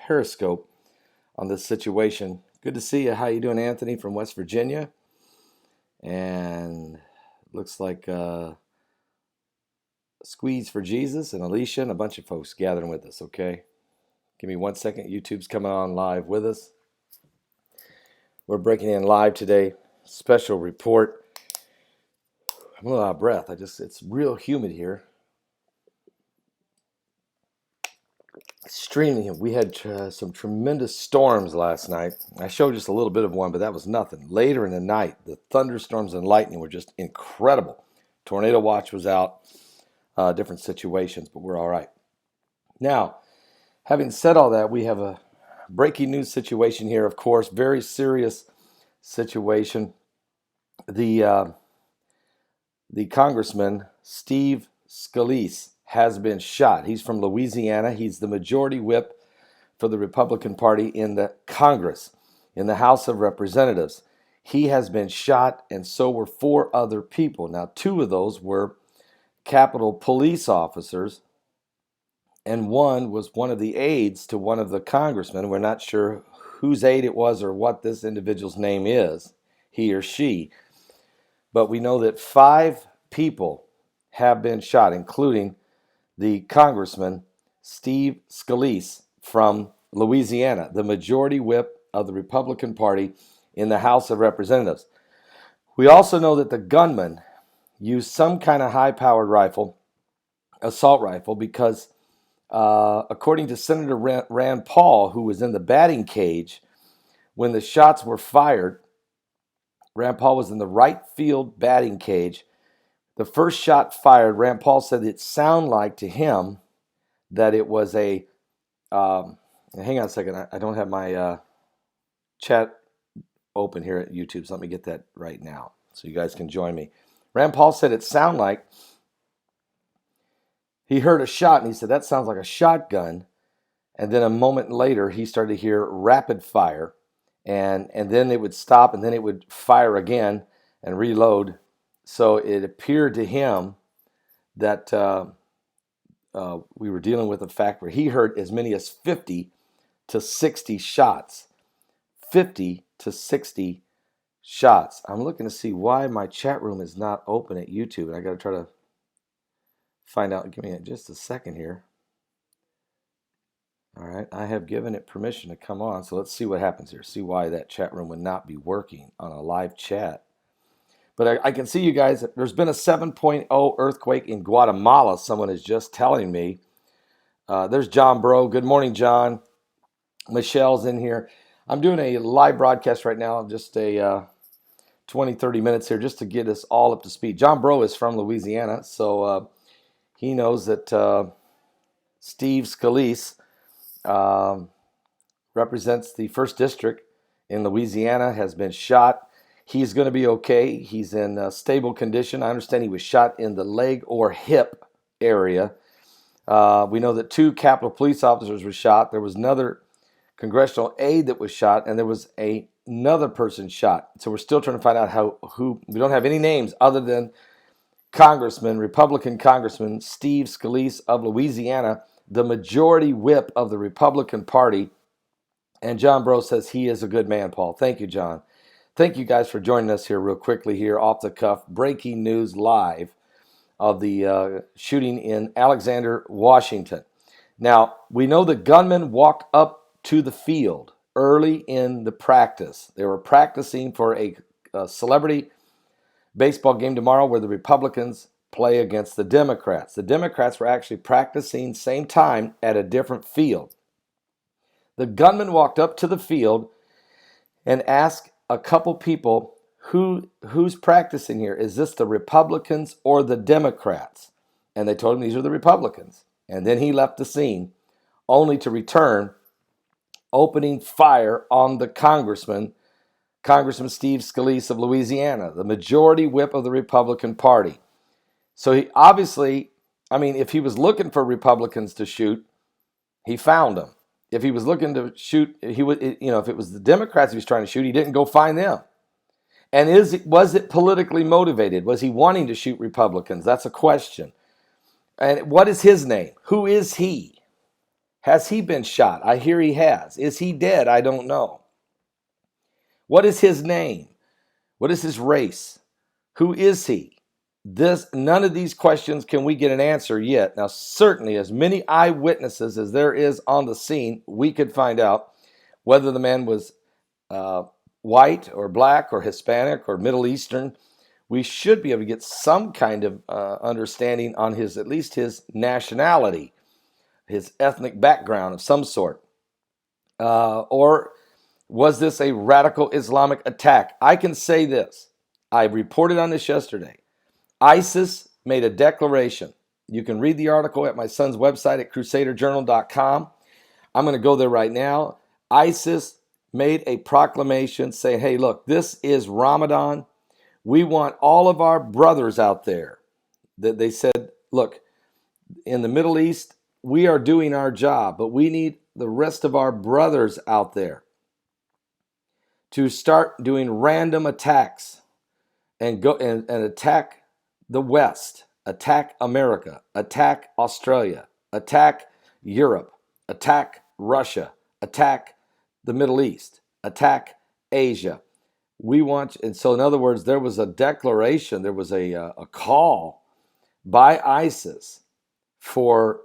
Periscope on this situation. Good to see you. How you doing, Anthony from West Virginia? And looks like Squeeze for Jesus and Alicia and a bunch of folks gathering with us, okay? Give me 1 second. YouTube's coming on live with us. We're breaking in live today. Special report. I'm a little out of breath. It's real humid here. Extremely humid. We had some tremendous storms last night. I showed just a little bit of one, but that was nothing. Later in the night, the thunderstorms and lightning were just incredible. Tornado watch was out. Different situations, but we're all right. Now, having said all that, we have a breaking news situation here, of course, very serious situation. The Congressman, Steve Scalise, has been shot. He's from Louisiana. He's the majority whip for the Republican Party in the Congress, in the House of Representatives. He has been shot, and so were 4 other people. Now, 2 of those were Capitol police officers, and one was one of the aides to one of the congressmen. We're not sure whose aide it was or what this individual's name is, he or she. But we know that 5 people have been shot, including the Congressman Steve Scalise from Louisiana, the majority whip of the Republican Party in the House of Representatives. We also know that the gunman used some kind of high-powered rifle, assault rifle, because according to Senator Rand Paul, who was in the batting cage when the shots were fired, Rand Paul was in the right field batting cage. The first shot fired, Rand Paul said it sounded like to him that it was a, hang on a second, I don't have my chat open here at YouTube, so let me get that right now so you guys can join me. Rand Paul said it sounded like he heard a shot, and he said, that sounds like a shotgun. And then a moment later, he started to hear rapid fire, and then it would stop, and then it would fire again and reload. So it appeared to him that we were dealing with a fact where he heard as many as 50 to 60 shots. 50 to 60 shots. I'm looking to see why my chat room is not open at YouTube, and I got to try to find out. Give me just a second here. All right, I have given it permission to come on, so let's see what happens here. See why that chat room would not be working on a live chat. But I can see you guys. There's been a 7.0 earthquake in Guatemala. Someone is just telling me. There's John Bro. Good morning, John. Michelle's in here. I'm doing a live broadcast right now, just a 20, 30 minutes here just to get us all up to speed. John Bro is from Louisiana, so he knows that Steve Scalise represents the 1st District in Louisiana, has been shot. He's going to be okay. He's in stable condition. I understand he was shot in the leg or hip area. We know that 2 Capitol police officers were shot. There was another congressional aide that was shot, and there was another person shot. So we're still trying to find out who. We don't have any names other than Republican Congressman Steve Scalise of Louisiana, the majority whip of the Republican Party. And John Bro says he is a good man, Paul. Thank you, John. Thank you guys for joining us here real quickly here off the cuff. Breaking news live of the shooting in Alexander, Washington. Now, we know the gunman walked up to the field early in the practice. They were practicing for a celebrity baseball game tomorrow where the Republicans play against the Democrats. The Democrats were actually practicing same time at a different field. The gunman walked up to the field and asked a couple people, who's practicing here? Is this the Republicans or the Democrats? And they told him these are the Republicans. And then he left the scene only to return opening fire on the Congressman Steve Scalise of Louisiana, the majority whip of the Republican Party. So he obviously, if he was looking for Republicans to shoot, he found them. If he was looking to shoot, he would, if it was the Democrats he was trying to shoot, he didn't go find them. And was it politically motivated? Was he wanting to shoot Republicans? That's a question. And what is his name? Who is he? Has he been shot? I hear he has. Is he dead? I don't know. What is his name? What is his race? Who is he? None of these questions can we get an answer yet. Now, certainly, as many eyewitnesses as there is on the scene, we could find out whether the man was white or black or Hispanic or Middle Eastern. We should be able to get some kind of understanding on at least his nationality, his ethnic background of some sort. Or was this a radical Islamic attack? I can say this. I reported on this yesterday. ISIS made a declaration. You can read the article at my son's website at crusaderjournal.com. I'm going to go there right now. ISIS made a proclamation saying, hey, look, this is Ramadan. We want all of our brothers out there. They said, look, in the Middle East, we are doing our job, but we need the rest of our brothers out there to start doing random attacks and go and attack the West, attack America, attack Australia, attack Europe, attack Russia, attack the Middle East, attack Asia. We want, and so in other words, there was a declaration, there was a call by ISIS for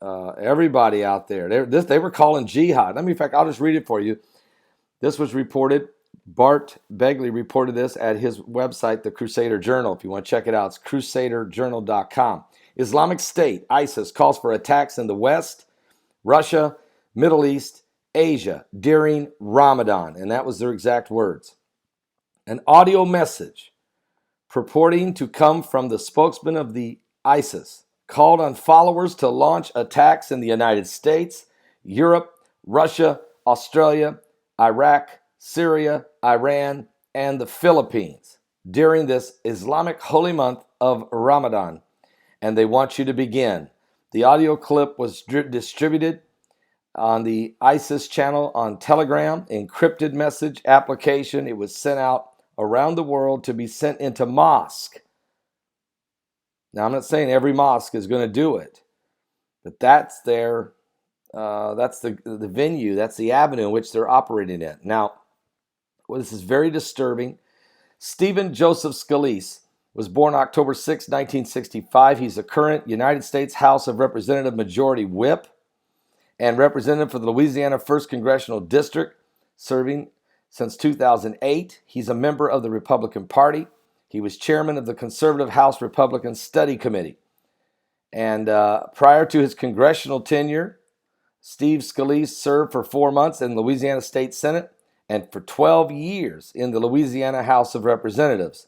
everybody out there. They were calling jihad. In fact, I'll just read it for you. This was reported. Bart Begley reported this at his website, the Crusader Journal. If you want to check it out, it's crusaderjournal.com. Islamic State, ISIS, calls for attacks in the West, Russia, Middle East, Asia during Ramadan. And that was their exact words. An audio message purporting to come from the spokesman of the ISIS called on followers to launch attacks in the United States, Europe, Russia, Australia, Iraq, Syria, Iran, and the Philippines during this Islamic holy month of Ramadan. And they want you to begin. The audio clip was distributed on the ISIS channel on Telegram, encrypted message application. It was sent out around the world to be sent into mosque. Now, I'm not saying every mosque is going to do it, but that's the venue, that's the avenue in which they're operating in. Now, this is very disturbing. Stephen Joseph Scalise was born October 6, 1965. He's a current United States House of Representative Majority Whip and representative for the Louisiana 1st Congressional District, serving since 2008. He's a member of the Republican Party. He was chairman of the Conservative House Republican Study Committee. And prior to his congressional tenure, Steve Scalise served for 4 months in the Louisiana State Senate and for 12 years in the Louisiana House of Representatives.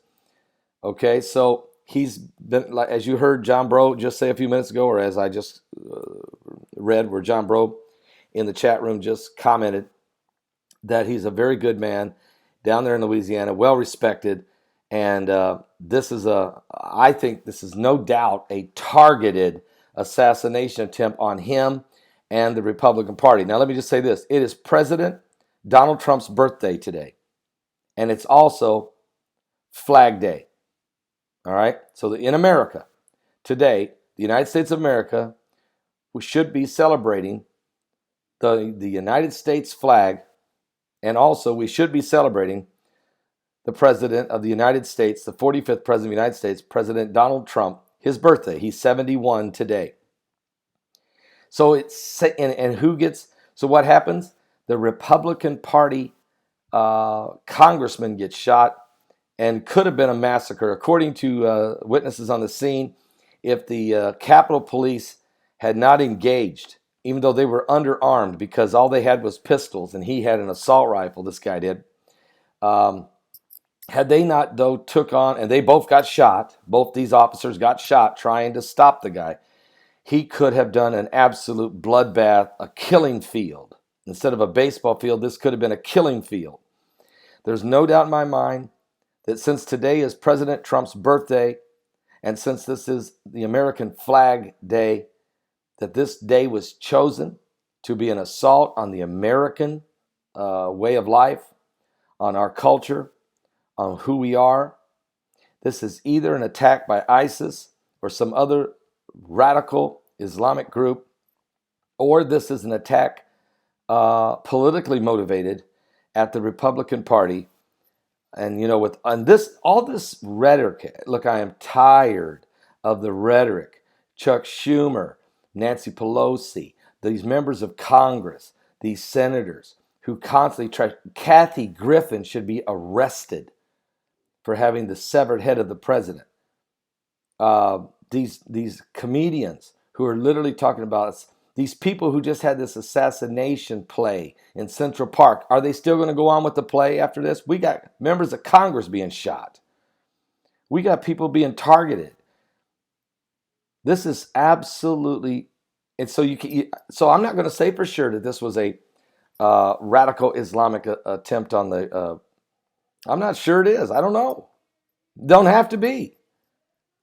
Okay, so he's been, as you heard John Bro just say a few minutes ago, or as I just read where John Bro in the chat room just commented, that he's a very good man down there in Louisiana, well respected, and I think this is no doubt a targeted assassination attempt on him and the Republican Party. Now, let me just say this. It is President Donald Trump's birthday today, and it's also Flag Day. All right? So in America, today, the United States of America, we should be celebrating the United States flag, and also we should be celebrating the President of the United States, the 45th President of the United States, President Donald Trump, his birthday. He's 71 today. So so what happens? The Republican Party congressman gets shot and could have been a massacre. According to witnesses on the scene, if the Capitol Police had not engaged, even though they were underarmed because all they had was pistols and he had an assault rifle, this guy did, had they not, though, took on, and they both got shot, both these officers got shot trying to stop the guy, he could have done an absolute bloodbath, a killing field. Instead of a baseball field, this could have been a killing field. There's no doubt in my mind that since today is President Trump's birthday, and since this is the American Flag Day, that this day was chosen to be an assault on the American way of life, on our culture, on who we are. This is either an attack by ISIS or some other radical Islamic group or this is an attack politically motivated at the Republican Party. And with on this all this rhetoric, look, I am tired of the rhetoric. Chuck Schumer, Nancy Pelosi, these members of Congress, these senators who constantly try. Kathy Griffin should be arrested for having the severed head of the president. These comedians who are literally talking about these people who just had this assassination play in Central Park. Are they still going to go on with the play after this? We got members of Congress being shot. We got people being targeted. This is absolutely, and so so I'm not going to say for sure that this was a radical Islamic attempt on the. I'm not sure it is. I don't know. Don't have to be.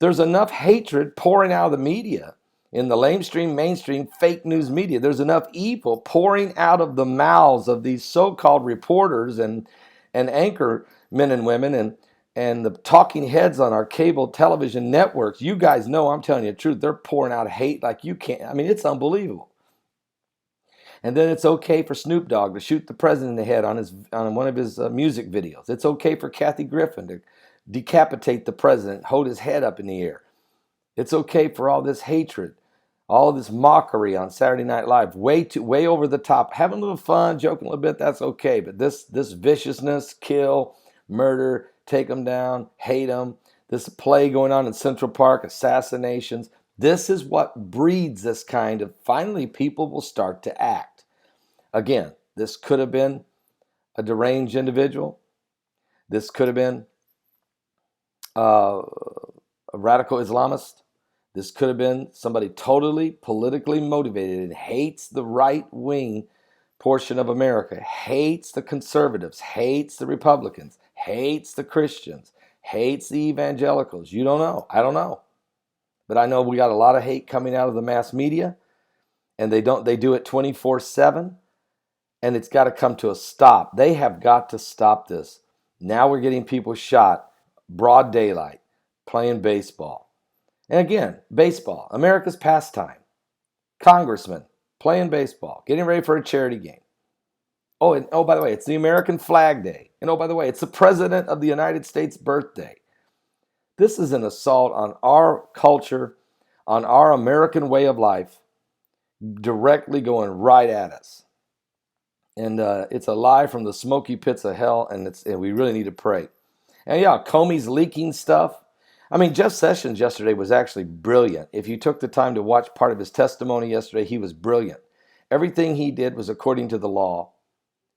There's enough hatred pouring out of the media, in the mainstream fake news media. There's enough evil pouring out of the mouths of these so-called reporters and anchor men and women and the talking heads on our cable television networks. You guys know, I'm telling you the truth, they're pouring out hate like you can't. I mean, it's unbelievable. And then it's okay for Snoop Dogg to shoot the president in the head on one of his music videos. It's okay for Kathy Griffin to decapitate the president, hold his head up in the air. It's okay for all this hatred, all this mockery on Saturday Night Live, way over the top. Having a little fun, joking a little bit, that's okay. But this viciousness, kill, murder, take them down, hate them, this play going on in Central Park, assassinations, this is what breeds this kind of, finally people will start to act. Again, this could have been a deranged individual. This could have been a radical Islamist. This could have been somebody totally politically motivated and hates the right-wing portion of America, hates the conservatives, hates the Republicans, hates the Christians, hates the evangelicals. You don't know. I don't know. But I know we got a lot of hate coming out of the mass media, and they do it 24/7, and it's got to come to a stop. They have got to stop this. Now we're getting people shot, broad daylight, playing baseball. And again, baseball, America's pastime. Congressman playing baseball, getting ready for a charity game. And by the way, it's the American Flag Day. And by the way, it's the President of the United States' birthday. This is an assault on our culture, on our American way of life, directly going right at us. And it's a lie from the smoky pits of hell, and we really need to pray. And yeah, Comey's leaking stuff. I mean, Jeff Sessions yesterday was actually brilliant. If you took the time to watch part of his testimony yesterday, he was brilliant. Everything he did was according to the law,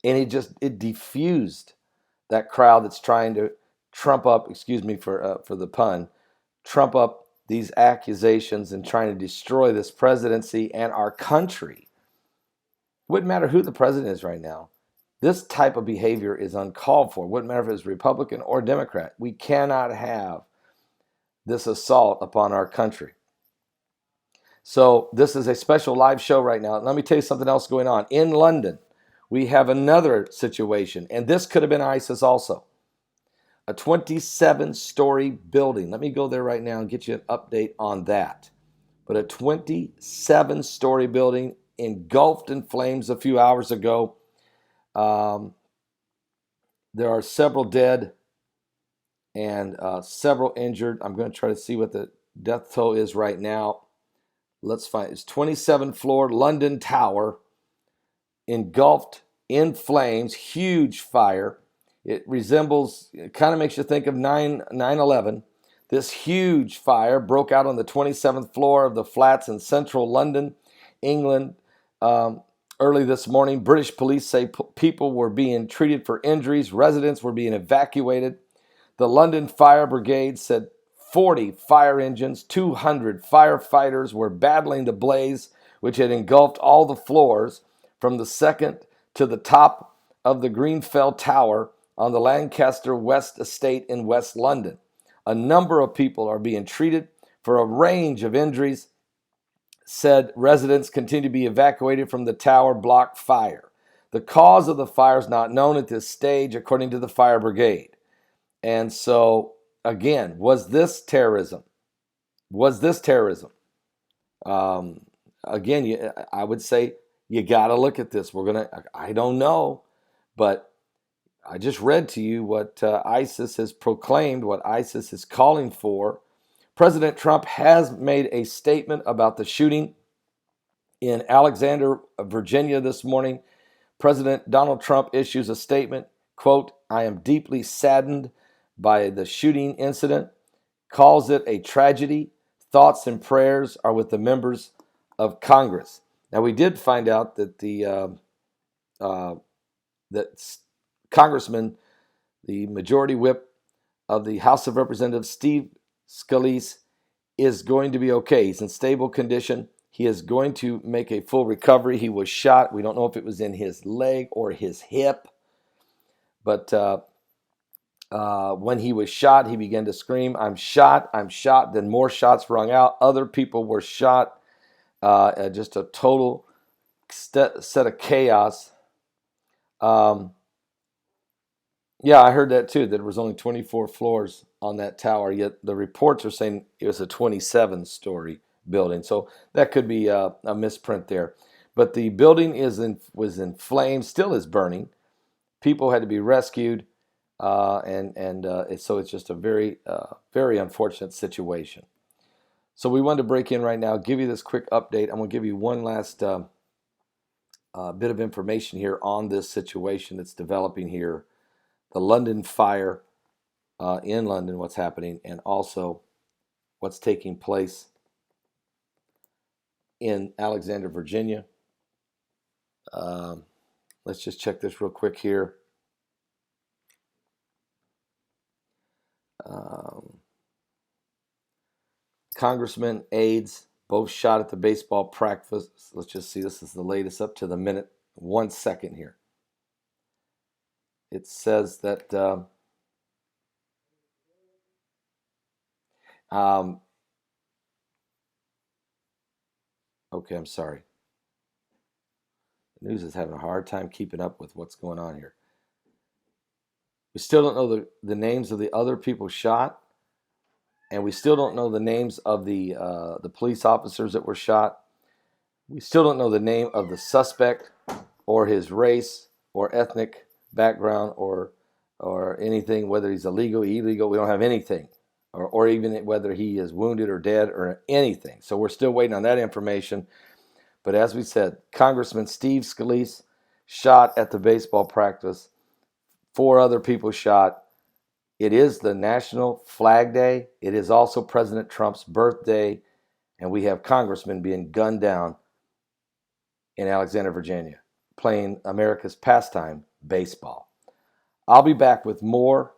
and it diffused that crowd that's trying to trump up, excuse me for the pun, trump up these accusations and trying to destroy this presidency and our country. It wouldn't matter who the president is right now. This type of behavior is uncalled for. It wouldn't matter if it's Republican or Democrat. We cannot have this assault upon our country. So this is a special live show right now. Let me tell you something else going on. In London, we have another situation, and this could have been ISIS also. A 27-story building. Let me go there right now and get you an update on that. But a 27-story building engulfed in flames a few hours ago. There are several dead and several injured. I'm going to try to see what the death toll is right now. Let's find it. It's 27th floor London Tower engulfed in flames, huge fire. It kind of makes you think of 9/11. This huge fire broke out on the 27th floor of the flats in central London, England. Early this morning, British police say people were being treated for injuries. Residents were being evacuated. The London Fire Brigade said 40 fire engines, 200 firefighters were battling the blaze, which had engulfed all the floors from the second to the top of the Grenfell Tower on the Lancaster West Estate in West London. A number of people are being treated for a range of injuries. Said residents continue to be evacuated from the tower block fire. The cause of the fire is not known at this stage, according to the fire brigade. And so, again, was this terrorism? Was this terrorism? again, I would say you got to look at this. I don't know, but I just read to you what ISIS has proclaimed, what ISIS is calling for. President Trump has made a statement about the shooting in Alexander, Virginia this morning. President Donald Trump issues a statement, quote, "I am deeply saddened by the shooting incident, calls it a tragedy. Thoughts and prayers are with the members of Congress." Now, we did find out that that Congressman, the majority whip of the House of Representatives, Steve Scalise, is going to be okay. He's in stable condition. He is going to make a full recovery. He was shot. We don't know if it was in his leg or his hip, but when he was shot, he began to scream, "I'm shot, I'm shot." Then more shots rung out. Other people were shot. Just a total set of chaos. Yeah, I heard that too, that there was only 24 floors on that tower, yet the reports are saying it was a 27-story building. So that could be a misprint there. But the building was in flames, still is burning. People had to be rescued, so it's just a very, very unfortunate situation. So we wanted to break in right now, give you this quick update. I'm going to give you one last bit of information here on this situation that's developing here. The London fire in London, what's happening, and also what's taking place in Alexander, Virginia. Let's just check this real quick here. Congressman, aides, both shot at the baseball practice. Let's just see. This is the latest up to the minute. 1 second here. It says that okay, I'm sorry. The news is having a hard time keeping up with what's going on here. We still don't know the names of the other people shot, and we still don't know the names of the police officers that were shot. We still don't know the name of the suspect or his race or ethnic background or anything, whether he's illegal, illegal. We don't have anything, or even whether he is wounded or dead or anything. So we're still waiting on that information. But as we said, Congressman Steve Scalise shot at the baseball practice. 4 other people shot. It is the National Flag Day. It is also President Trump's birthday. And we have congressmen being gunned down in Alexander, Virginia, playing America's pastime, baseball. I'll be back with more.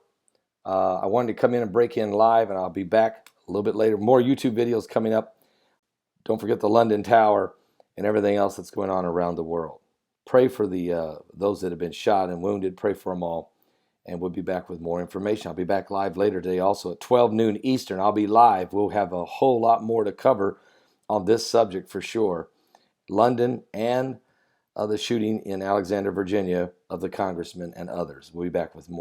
I wanted to come in and break in live, and I'll be back a little bit later. More YouTube videos coming up. Don't forget the London Tower and everything else that's going on around the world. Pray for those that have been shot and wounded. Pray for them all. And we'll be back with more information. I'll be back live later today also at 12 noon Eastern. I'll be live. We'll have a whole lot more to cover on this subject for sure. London and the shooting in Alexander, Virginia of the congressman and others. We'll be back with more.